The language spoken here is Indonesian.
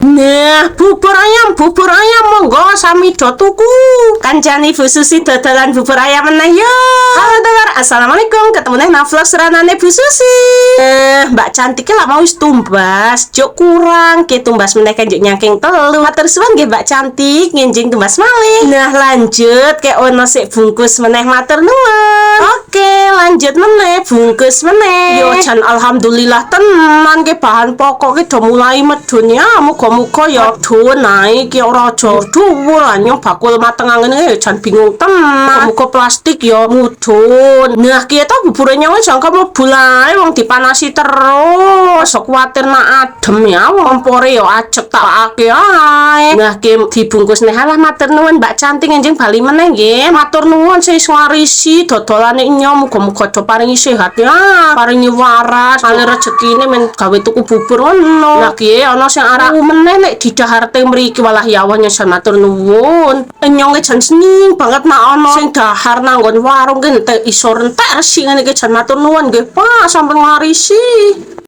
Nah, bubur ayam monggo sami do tuku. Kancane Bu Susi dodolan bubur ayam meneh yo. Halo Dulur, assalamualaikum. Ketemu neh nang vlog seranane Bu Susi. Mbak cantik lah mau wis tumbas, juk kurang ke tumbas meneh kan juk nyangking telu. Matur suwun nggih Mbak cantik, nginjing tumbas malih. Nah, lanjut ke ono sik bungkus meneh matur nuwun. Oke, lanjut meneh bungkus meneh. Yo jan alhamdulillah tenan ke bahan pokok ke do mulai medun ya. Muga-muga ya medun naik ya ora aja dhuwur anyo bakul mateng ngene jan bingung tenan. Muga plastik ya mudhun. Nah, ki to buburnya wis jangka mlebu lae wong dipanasi terus. Sok kuwatir nak adem ya kompore ya ajek tak ake ae. Nah, ki dibungkus nih halah matur nuwun Mbak cantik enjing bali meneh nggih. Matur nuwun sing ngwarisi dodolane nyom muga-muga do paringi sehat ya. Paringi waras, paling rezekine men gawe tuku bubur ngono. Nah, ki ana sing arek meneh nek didahar teng mriki walah ya Allah nyusun matur nuwun. Nyong jan sening banget nak ana sing dahar nang nggon warung ki entek iso rentek resik ngene iki jan matur nuwun nggih Pak sampun ngwarisi.